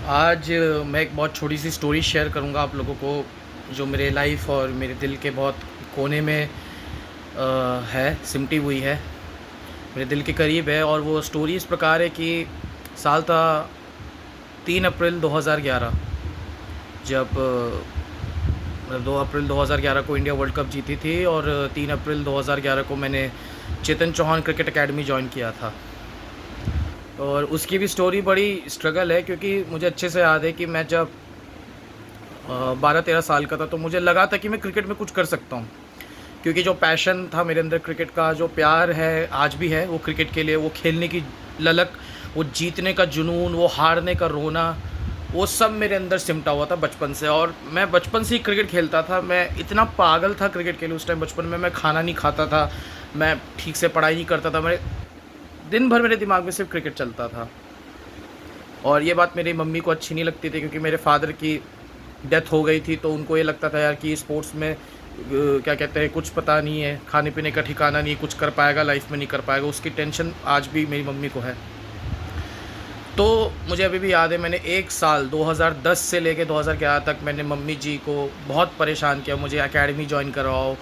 आज मैं एक बहुत छोटी सी स्टोरी शेयर करूंगा आप लोगों को, जो मेरे लाइफ और मेरे दिल के बहुत कोने में है, सिमटी हुई है, मेरे दिल के करीब है। और वो स्टोरी इस प्रकार है कि साल था 3 अप्रैल 2011, जब 2 अप्रैल 2011 को इंडिया वर्ल्ड कप जीती थी, और 3 अप्रैल 2011 को मैंने Chetan Chauhan cricket academy join किया था। और उसकी भी स्टोरी बड़ी स्ट्रगल है, क्योंकि मुझे अच्छे से याद है कि मैं जब 12-13 साल का था तो मुझे लगा था कि मैं क्रिकेट में कुछ कर सकता हूँ, क्योंकि जो पैशन था मेरे अंदर, क्रिकेट का जो प्यार है आज भी है वो क्रिकेट के लिए, वो खेलने की ललक, वो जीतने का जुनून, वो हारने का रोना, वो सब मेरे अंदर सिमटा हुआ था बचपन से। और मैं बचपन से ही क्रिकेट खेलता था। मैं इतना पागल था क्रिकेट के लिए उस टाइम। बचपन में मैं खाना नहीं खाता था, मैं ठीक से पढ़ाई नहीं करता था, मेरे दिन भर मेरे दिमाग में सिर्फ क्रिकेट चलता था। और ये बात मेरी मम्मी को अच्छी नहीं लगती थी, क्योंकि मेरे फादर की डेथ हो गई थी, तो उनको ये लगता था यार कि स्पोर्ट्स में क्या कहते हैं, कुछ पता नहीं है, खाने पीने का ठिकाना नहीं, कुछ कर पाएगा लाइफ में नहीं कर पाएगा, उसकी टेंशन आज भी मेरी मम्मी को है। तो मुझे अभी भी याद है, मैंने एक साल 2010 से लेकर 2011 तक मैंने मम्मी जी को बहुत परेशान किया, मुझे एकेडमी ज्वाइन करवाओ।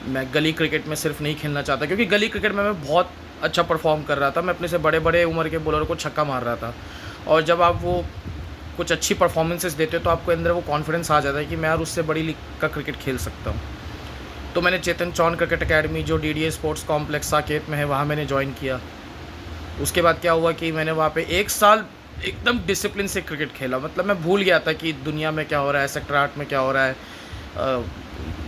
मैं गली क्रिकेट में सिर्फ नहीं खेलना चाहता, क्योंकि गली क्रिकेट में मैं बहुत अच्छा परफॉर्म कर रहा था। मैं अपने से बड़े बड़े उम्र के बॉलर को छक्का मार रहा था। और जब आप वो कुछ अच्छी परफॉर्मेंसेस देते हो तो आपको अंदर वो कॉन्फिडेंस आ जाता है कि मैं यार उससे बड़ी लीग का क्रिकेट खेल सकता हूँ। तो मैंने चेतन चौहान क्रिकेट एकेडमी, जो डीडीए स्पोर्ट्स कॉम्प्लेक्स साकेत में है, वहाँ मैंने ज्वाइन किया। उसके बाद क्या हुआ कि मैंने वहाँ पे एक साल एकदम डिसिप्लिन से क्रिकेट खेला। मतलब मैं भूल गया था कि दुनिया में क्या हो रहा है, सेक्टर 8 में क्या हो रहा है,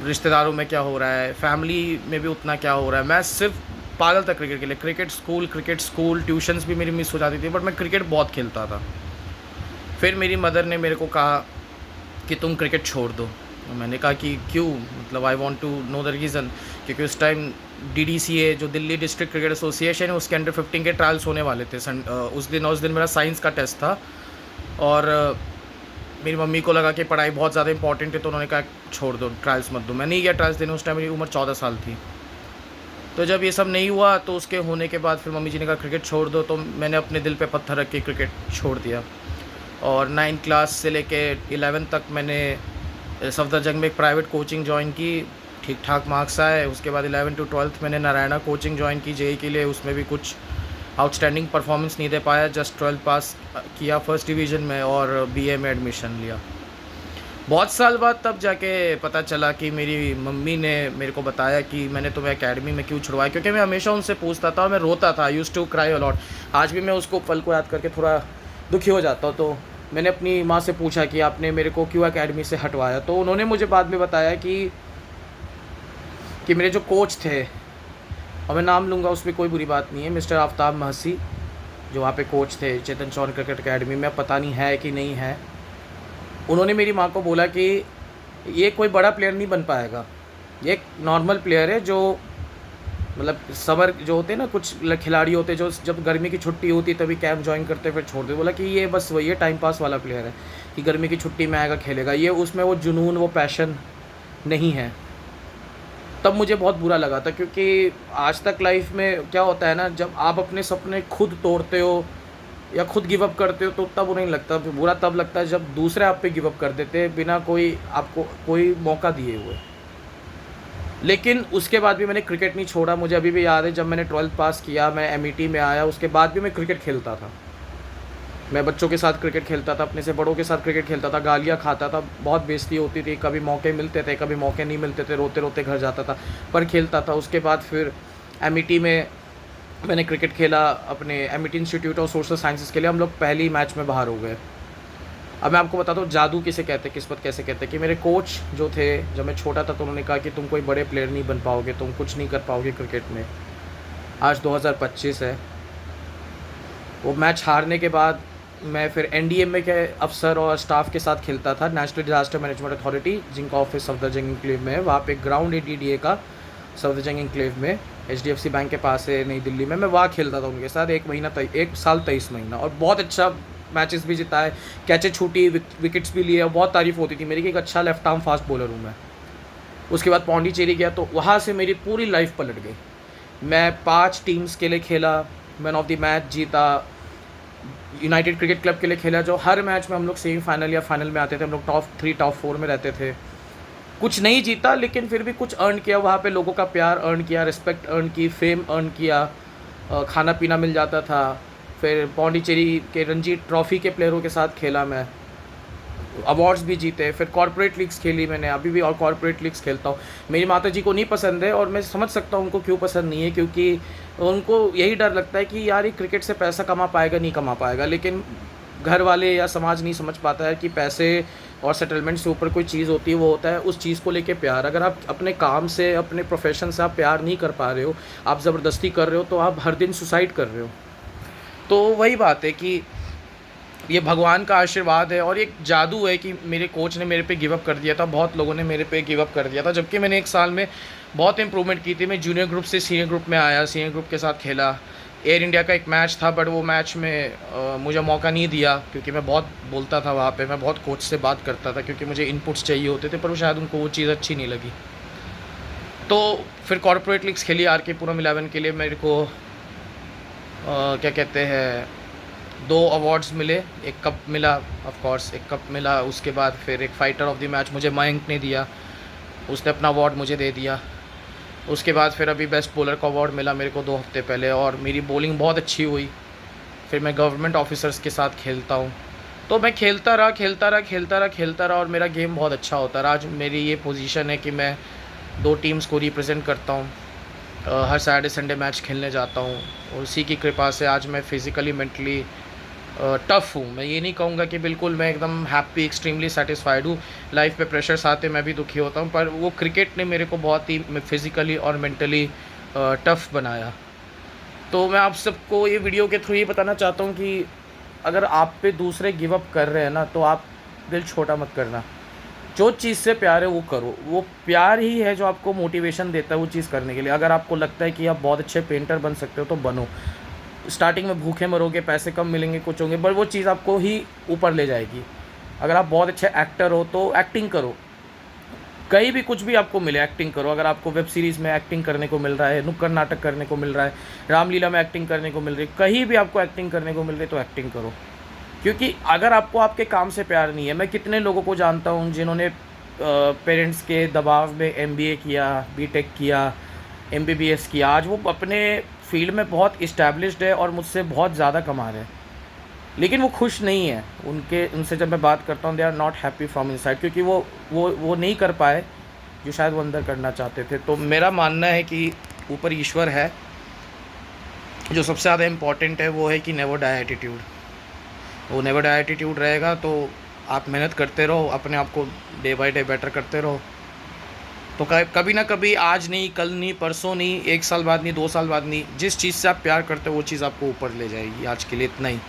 रिश्तेदारों में क्या हो रहा है, फैमिली में भी उतना क्या हो रहा है। मैं सिर्फ पागल था क्रिकेट के लिए। क्रिकेट स्कूल ट्यूशन्स भी मेरी मिस हो जाती थी, बट मैं क्रिकेट बहुत खेलता था। फिर मेरी मदर ने मेरे को कहा कि तुम क्रिकेट छोड़ दो। मैंने कहा कि क्यों, मतलब I want to know the reason. क्योंकि उस टाइम डीडीसीए, जो दिल्ली डिस्ट्रिक्ट क्रिकेट एसोसिएशन है, उसके अंडर 15 के ट्रायल्स होने वाले थे। उस दिन मेरा साइंस का टेस्ट था। और मेरी मम्मी को लगा कि पढ़ाई बहुत ज़्यादा इंपॉर्टेंट है, तो उन्होंने कहा छोड़ दो, ट्रायल्स मत दो। मैं नहीं गया ट्रायल्स देने। उस टाइम मेरी उम्र 14 साल थी। तो जब ये सब नहीं हुआ तो उसके होने के बाद फिर मम्मी जी ने कहा क्रिकेट छोड़ दो, तो मैंने अपने दिल पे पत्थर रख के क्रिकेट छोड़ दिया। और 9 क्लास से लेके 11 तक मैंने सफदरजंग में एक प्राइवेट कोचिंग ज्वाइन की। ठीक ठाक मार्क्स आए। उसके बाद 11 टू 12 मैंने नारायणा कोचिंग ज्वाइन की जेई के लिए। उसमें भी कुछ आउटस्टैंडिंग परफॉर्मेंस नहीं दे पाया, जस्ट 12 पास किया फर्स्ट डिवीज़न में, और बीए में एडमिशन लिया। बहुत साल बाद तब जाके पता चला कि मेरी मम्मी ने मेरे को बताया कि मैंने तुम्हें एकेडमी में क्यों छुड़वाया, क्योंकि मैं हमेशा उनसे पूछता था और मैं रोता था। Use to cry a lot. आज भी मैं उसको पल को याद करके थोड़ा दुखी हो जाता हूँ। तो मैंने अपनी माँ से पूछा कि आपने मेरे को क्यों एकेडमी से हटवाया। तो उन्होंने मुझे बाद में बताया कि मेरे जो कोच थे, और मैं नाम लूँगा उसमें कोई बुरी बात नहीं है, मिस्टर आफ्ताब महसी, जो वहाँ पे कोच थे चेतन चौहान क्रिकेट एकेडमी में, पता नहीं है कि नहीं है। उन्होंने मेरी माँ को बोला कि ये कोई बड़ा प्लेयर नहीं बन पाएगा, ये एक नॉर्मल प्लेयर है, जो मतलब समर जो होते हैं ना, कुछ खिलाड़ी होते हैं जो जब गर्मी की छुट्टी होती है तभी कैंप ज्वाइन करते फिर छोड़ दे। बोला कि ये बस वही है, टाइम पास वाला प्लेयर है, कि गर्मी की छुट्टी में आएगा खेलेगा, ये उसमें वो जुनून, वो पैशन नहीं है। तब मुझे बहुत बुरा लगा था, क्योंकि आज तक लाइफ में क्या होता है ना, जब आप अपने सपने खुद तोड़ते हो या खुद गिव अप करते हो तो तब नहीं लगता। बुरा तब लगता है जब दूसरे आप पे गिव अप कर देते हैं बिना कोई आपको कोई मौका दिए हुए। लेकिन उसके बाद भी मैंने क्रिकेट नहीं छोड़ा। मुझे अभी भी याद है, जब मैंने 12th पास किया, मैं एमईटी में आया, उसके बाद भी मैं क्रिकेट खेलता था। मैं बच्चों के साथ क्रिकेट खेलता था, अपने से बड़ों के साथ क्रिकेट खेलता था, गालियाँ खाता था, बहुत बेइज्जती होती थी, कभी मौके मिलते थे कभी मौके नहीं मिलते थे, रोते रोते घर जाता था, पर खेलता था। उसके बाद फिर एमईटी में मैंने क्रिकेट खेला, अपने Amity institute of social sciences के लिए। हम लोग पहली मैच में बाहर हो गए। अब मैं आपको बताता हूँ जादू किसे कहते हैं, किस्मत कैसे कहते हैं। कि मेरे कोच जो थे, जब मैं छोटा था तो उन्होंने कहा कि तुम कोई बड़े प्लेयर नहीं बन पाओगे, तुम कुछ नहीं कर पाओगे क्रिकेट में। आज 2025 है। वो मैच हारने के बाद मैं फिर एनडीएमए के अफसर और स्टाफ के साथ खेलता था, नेशनल डिजास्टर मैनेजमेंट अथॉरिटी, जिनका ऑफिस सफदरजंग एनक्लेव में है। वहाँ पे ग्राउंड है डीडीए का, सफदरजंग एनक्लेव में, एचडीएफसी बैंक के पास है नई दिल्ली में। मैं वहाँ खेलता था उनके साथ 1 साल 23 महीना, और बहुत अच्छा मैचेस भी जिता है, कैचे छूटी, विकेट्स भी लिए, और बहुत तारीफ होती थी मेरी कि एक अच्छा लेफ्ट आर्म फास्ट बॉलर हूँ मैं। उसके बाद पौंडीचेरी गया तो वहाँ से मेरी पूरी लाइफ पलट गई। मैं 5 टीम्स के लिए खेला, मैन ऑफ द मैच जीता, यूनाइटेड क्रिकेट क्लब के लिए खेला, जो हर मैच में हम लोग सेमीफाइनल या फाइनल में आते थे, हम लोग टॉप 3 टॉप 4 में रहते थे। कुछ नहीं जीता लेकिन फिर भी कुछ अर्न किया वहाँ पे, लोगों का प्यार अर्न किया, रिस्पेक्ट अर्न की, फेम अर्न किया, खाना पीना मिल जाता था। फिर पौंडीचेरी के रणजी ट्रॉफ़ी के प्लेयरों के साथ खेला मैं, अवार्ड्स भी जीते। फिर कॉर्पोरेट लीग्स खेली मैंने, अभी भी और कॉर्पोरेट लीग्स खेलता हूँ। मेरी माता जी को नहीं पसंद है और मैं समझ सकता हूँ उनको क्यों पसंद नहीं है, क्योंकि उनको यही डर लगता है कि यार ये क्रिकेट से पैसा कमा पाएगा नहीं कमा पाएगा। लेकिन घर वाले या समाज नहीं समझ पाता है कि पैसे और सेटलमेंट से ऊपर कोई चीज़ होती है, वो होता है उस चीज़ को लेके प्यार। अगर आप अपने काम से, अपने प्रोफेशन से आप प्यार नहीं कर पा रहे हो, आप ज़बरदस्ती कर रहे हो, तो आप हर दिन सुसाइड कर रहे हो। तो वही बात है कि ये भगवान का आशीर्वाद है और एक जादू है कि मेरे कोच ने मेरे पे गिव अप कर दिया था, बहुत लोगों ने मेरे पे गिव अप कर दिया था, जबकि मैंने एक साल में बहुत इंप्रूवमेंट की थी। मैं जूनियर ग्रुप से सीनियर ग्रुप में आया, सीनियर ग्रुप के साथ खेला। एयर इंडिया का एक मैच था, बट वो मैच में मुझे मौका नहीं दिया क्योंकि मैं बहुत बोलता था वहाँ पे, मैं बहुत कोच से बात करता था क्योंकि मुझे इनपुट्स चाहिए होते थे, पर वो शायद उनको वो चीज़ अच्छी नहीं लगी। तो फिर कॉर्पोरेट लीग्स खेली आर के पुरम 11 के लिए। मेरे को क्या कहते हैं, 2 अवार्ड्स मिले, एक कप मिला, ऑफ कोर्स एक कप मिला। उसके बाद फिर एक फाइटर ऑफ द मैच मुझे मयंक ने दिया, उसने अपना अवार्ड मुझे दे दिया। उसके बाद फिर अभी बेस्ट बॉलर का अवार्ड मिला मेरे को 2 हफ्ते पहले, और मेरी बॉलिंग बहुत अच्छी हुई। फिर मैं गवर्नमेंट ऑफिसर्स के साथ खेलता हूँ, तो मैं खेलता रहा और मेरा गेम बहुत अच्छा होता रहा। आज मेरी ये पोजीशन है कि मैं 2 टीम्स को रिप्रेजेंट करता हूँ, हर सैटरडे संडे मैच खेलने जाता हूँ, और उसी की कृपा से आज मैं फिज़िकली मेंटली टफ़ हूँ। मैं ये नहीं कहूँगा कि बिल्कुल मैं एकदम हैप्पी, एक्सट्रीमली सेटिस्फाइड हूँ। लाइफ पे प्रेशर्स आते मैं भी दुखी होता हूँ, पर वो क्रिकेट ने मेरे को बहुत ही फिज़िकली और मेंटली टफ़ बनाया। तो मैं आप सबको ये वीडियो के थ्रू ये बताना चाहता हूँ कि अगर आप पे दूसरे गिव अप कर रहे हैं ना, तो आप दिल छोटा मत करना। जो चीज़ से प्यार है वो करो, वो प्यार ही है जो आपको मोटिवेशन देता है वो चीज़ करने के लिए। अगर आपको लगता है कि आप बहुत अच्छे पेंटर बन सकते हो तो बनो। स्टार्टिंग में भूखे मरोगे, पैसे कम मिलेंगे, कुछ होंगे, पर वो चीज़ आपको ही ऊपर ले जाएगी। अगर आप बहुत अच्छे एक्टर हो तो एक्टिंग करो, कहीं भी कुछ भी आपको मिले एक्टिंग करो। अगर आपको वेब सीरीज़ में एक्टिंग करने को मिल रहा है, नुक्कड़ नाटक करने को मिल रहा है, रामलीला में एक्टिंग करने को मिल रही है, कहीं भी आपको एक्टिंग करने को मिल रही है तो एक्टिंग करो। क्योंकि अगर आपको आपके काम से प्यार नहीं है, मैं कितने लोगों को जानता हूँ जिन्होंने पेरेंट्स के दबाव में एमबीए किया, बीटेक किया, एमबीबीएस किया, आज वो अपने फील्ड में बहुत इस्टेब्लिश्ड है और मुझसे बहुत ज़्यादा कमा रहे हैं, लेकिन वो खुश नहीं है। उनसे जब मैं बात करता हूँ, they are not happy from inside, क्योंकि वो नहीं कर पाए जो शायद वो अंदर करना चाहते थे। तो मेरा मानना है कि ऊपर ईश्वर है, जो सबसे ज़्यादा इम्पॉर्टेंट है वो है कि नेवर डाई एटीट्यूड। वो नेवर डाई एटीट्यूड रहेगा तो आप मेहनत करते रहो, अपने आप को डे बाय डे बेटर करते रहो, तो कभी ना कभी, आज नहीं, कल नहीं, परसों नहीं, 1 साल बाद नहीं, 2 साल बाद नहीं, जिस चीज़ से आप प्यार करते हो वो चीज़ आपको ऊपर ले जाएगी। आज के लिए इतना ही।